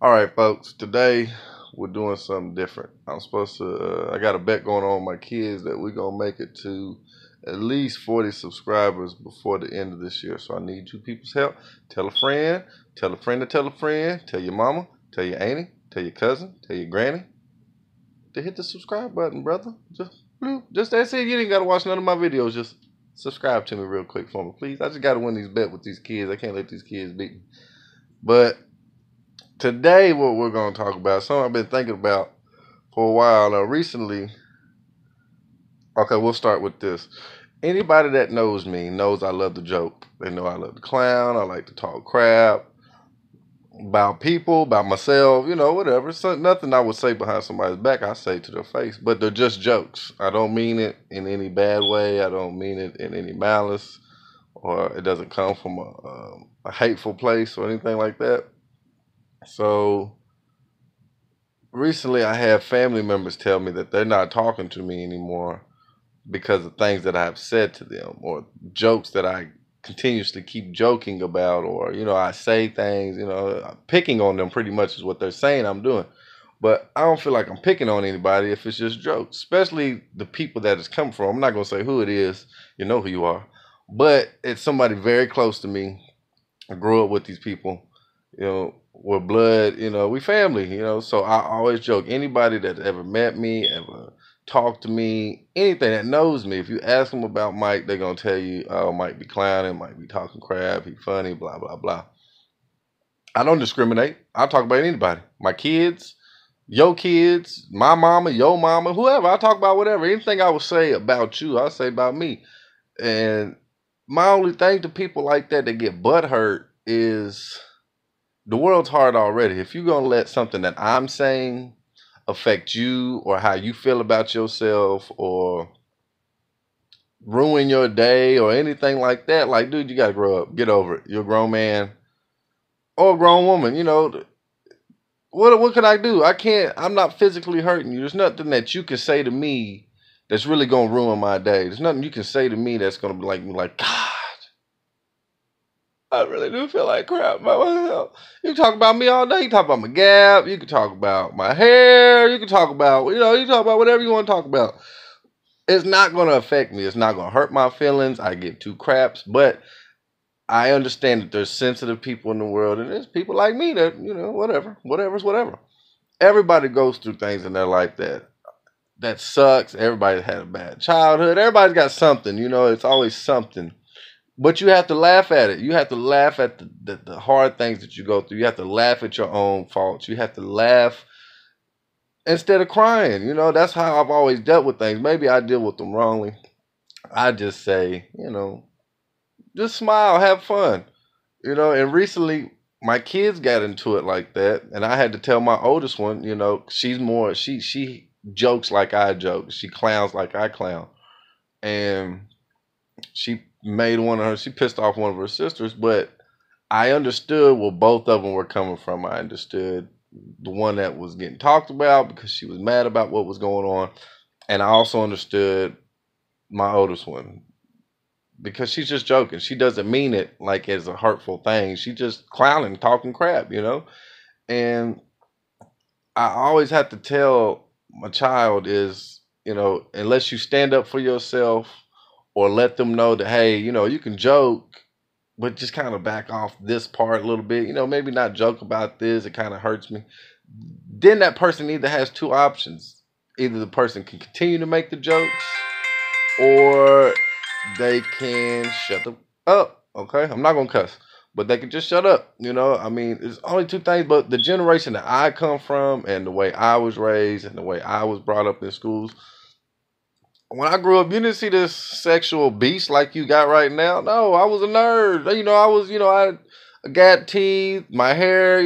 All right, folks. Today we're doing something different. I'm supposed to. I got a bet going on with my kids that we're gonna make it to at least 40 subscribers before the end of this year. So I need you people's help. Tell a friend. Tell a friend to tell a friend. Tell your mama. Tell your auntie. Tell your cousin. Tell your granny to hit the subscribe button, brother. Just that's it. You didn't gotta watch none of my videos. Just subscribe to me real quick for me, please. I just gotta win these bets with these kids. I can't let these kids beat me. But today, what we're going to talk about, something I've been thinking about for a while now. Recently, okay, we'll start with this. Anybody that knows me knows I love to joke. They know I love to clown. I like to talk crap about people, about myself, whatever. So nothing I would say behind somebody's back, I say to their face. But they're just jokes. I don't mean it in any bad way. I don't mean it in any malice, or it doesn't come from a hateful place or anything like that. So recently I had family members tell me that they're not talking to me anymore because of things that I've said to them or jokes that I continuously keep joking about, or I say things, picking on them pretty much is what they're saying I'm doing. But I don't feel like I'm picking on anybody if it's just jokes, especially the people that it's come from. I'm not going to say who it is. You know who you are. But it's somebody very close to me. I grew up with these people, we're blood, we family, so I always joke. Anybody that ever met me, ever talked to me, anything that knows me, if you ask them about Mike, they're going to tell you, oh, Mike be clowning, Mike be talking crap, he funny, blah, blah, blah. I don't discriminate. I'll talk about anybody. My kids, my mama, your mama, whoever. I talk about whatever. Anything I would say about you, I'll say about me. And my only thing to people like that get butt hurt is the world's hard already. If you're gonna let something that I'm saying affect you or how you feel about yourself or ruin your day or anything like that, like, dude, you gotta grow up. Get over it. You're a grown man or a grown woman. What can I do? I can't. I'm not physically hurting you. There's nothing that you can say to me that's really gonna ruin my day. There's nothing you can say to me that's gonna be like God, I really do feel like crap about myself. You can talk about me all day. You can talk about my gap. You can talk about my hair. You can talk about, you talk about whatever you want to talk about. It's not going to affect me. It's not going to hurt my feelings. I give two craps. But I understand that there's sensitive people in the world, and there's people like me that, whatever. Whatever's whatever. Everybody goes through things in their life that sucks. Everybody had a bad childhood. Everybody's got something, it's always something. But you have to laugh at it. You have to laugh at the hard things that you go through. You have to laugh at your own faults. You have to laugh instead of crying. That's how I've always dealt with things. Maybe I deal with them wrongly. I just say, just smile, have fun. And recently my kids got into it like that. And I had to tell my oldest one, she's more, she jokes like I joke. She clowns like I clown. And she pissed off one of her sisters, but I understood where both of them were coming from. I understood the one that was getting talked about because she was mad about what was going on. And I also understood my oldest one because she's just joking. She doesn't mean it like as a hurtful thing. She just clowning, talking crap, And I always have to tell my child is, unless you stand up for yourself or let them know that, hey, you can joke, but just kind of back off this part a little bit, maybe not joke about this. It kind of hurts me. Then that person either has two options. Either the person can continue to make the jokes or they can shut them up. Okay. I'm not going to cuss, but they can just shut up. I mean, it's only two things, but the generation that I come from and the way I was raised and the way I was brought up in schools, when I grew up, you didn't see this sexual beast like you got right now. No, I was a nerd. I got teeth, my hair,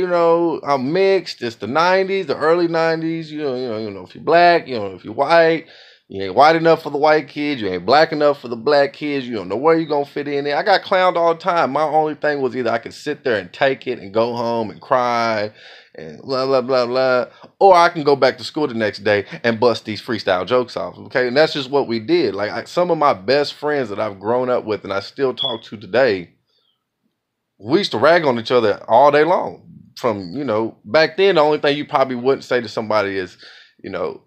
I'm mixed. It's the 90s, the early 90s. If you're black, if you're white, you ain't white enough for the white kids, you ain't black enough for the black kids, you don't know where you're going to fit in there. I got clowned all the time. My only thing was either I could sit there and take it and go home and cry and blah, blah, blah, blah. Or I can go back to school the next day and bust these freestyle jokes off, okay? And that's just what we did. Like, some of my best friends that I've grown up with and I still talk to today, we used to rag on each other all day long. from, you know, back then, the only thing you probably wouldn't say to somebody is, you know,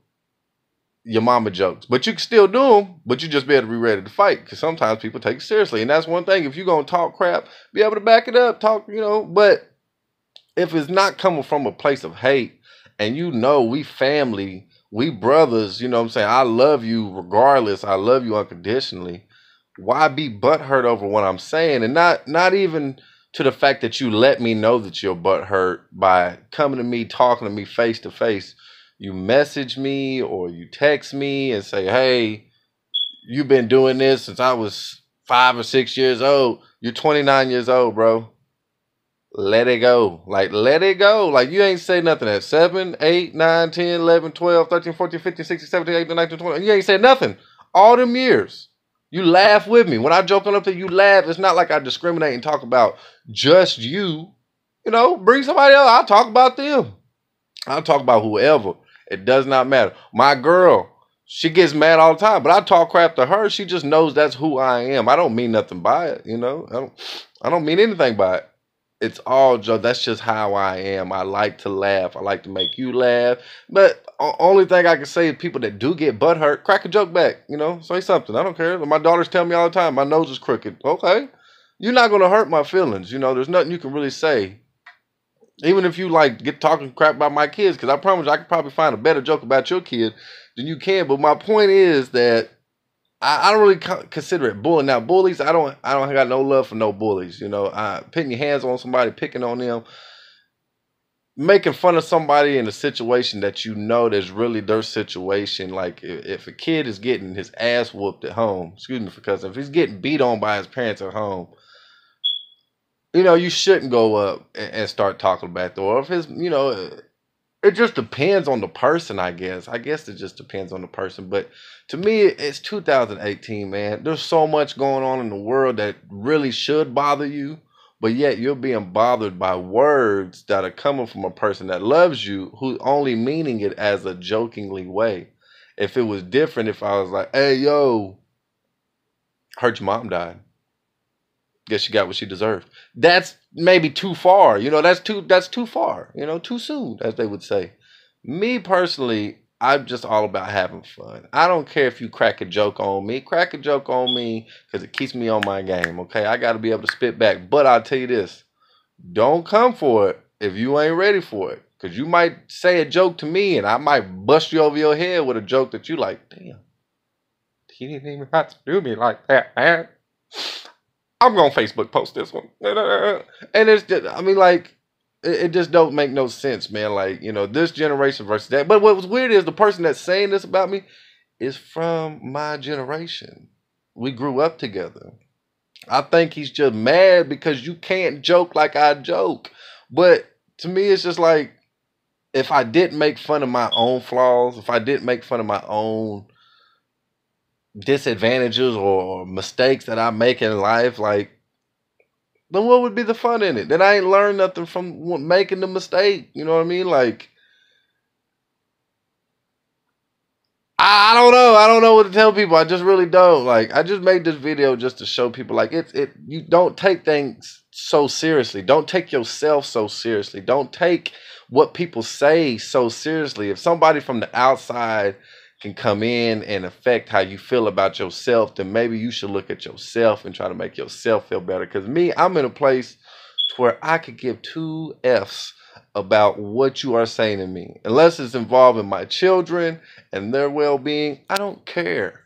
your mama jokes. But you can still do them, but you just be able to be ready to fight, because sometimes people take it seriously. And that's one thing. If you're going to talk crap, be able to back it up, talk, you know. But if it's not coming from a place of hate, and you know we family, we brothers, you know what I'm saying? I love you regardless. I love you unconditionally. Why be butthurt over what I'm saying? And not even to the fact that you let me know that you're butthurt by coming to me, talking to me face to face. You message me or you text me and say, hey, you've been doing this since I was 5 or 6 years old. You're 29 years old, bro. Let it go. Like, let it go. Like, you ain't say nothing at 7, 8, 9, 10, 11, 12, 13, 14, 15, 16, 17, 18, 19, 20. You ain't said nothing all them years. You laugh with me. When I joke on up there, you laugh. It's not like I discriminate and talk about just you. You know, bring somebody else. I'll talk about them. I'll talk about whoever. It does not matter. My girl, she gets mad all the time, but I talk crap to her. She just knows that's who I am. I don't mean nothing by it, you know. I don't mean anything by it. It's all joke. That's just how I am. I like to laugh. I like to make you laugh. But only thing I can say is people that do get butthurt, crack a joke back. You know, say something. I don't care. My daughters tell me all the time, my nose is crooked. Okay. You're not going to hurt my feelings. You know, there's nothing you can really say. Even if you like get talking crap about my kids, because I promise you, I could probably find a better joke about your kid than you can. But my point is that I don't really consider it bullying. Now, bullies, I don't got no love for no bullies. You know, putting your hands on somebody, picking on them, making fun of somebody in a situation that you know that's really their situation. Like if a kid is getting his ass whooped at home, excuse me for cussing, if he's getting beat on by his parents at home, you know, you shouldn't go up and start talking about that. Or if it's, you know, it just depends on the person, I guess. I guess it just depends on the person. But to me, it's 2018, man. There's so much going on in the world that really should bother you, but yet you're being bothered by words that are coming from a person that loves you, who's only meaning it as a jokingly way. If it was different, if I was like, hey, yo, heard your mom died. Guess she got what she deserved. That's maybe too far. You know, that's too far. You know, too soon, as they would say. Me personally, I'm just all about having fun. I don't care if you crack a joke on me. Crack a joke on me because it keeps me on my game, okay? I got to be able to spit back. But I'll tell you this. Don't come for it if you ain't ready for it. Because you might say a joke to me and I might bust you over your head with a joke that you like, damn, he didn't even have to do me like that, man. I'm going to Facebook post this one. And it's just, I mean, like, it just don't make no sense, man. Like, you know, this generation versus that. But what was weird is the person that's saying this about me is from my generation. We grew up together. I think he's just mad because you can't joke like I joke. But to me, it's just like, if I didn't make fun of my own flaws, if I didn't make fun of my own disadvantages or mistakes that I make in life, like, then what would be the fun in it? Then I ain't learned nothing from making the mistake. You know what I mean? Like, I don't know. I don't know what to tell people. I just really don't. Like, I just made this video just to show people, like, you don't take things so seriously. Don't take yourself so seriously. Don't take what people say so seriously. If somebody from the outside can come in and affect how you feel about yourself, then maybe you should look at yourself and try to make yourself feel better. Because me, I'm in a place where I could give two F's about what you are saying to me. Unless it's involving my children and their well-being, I don't care.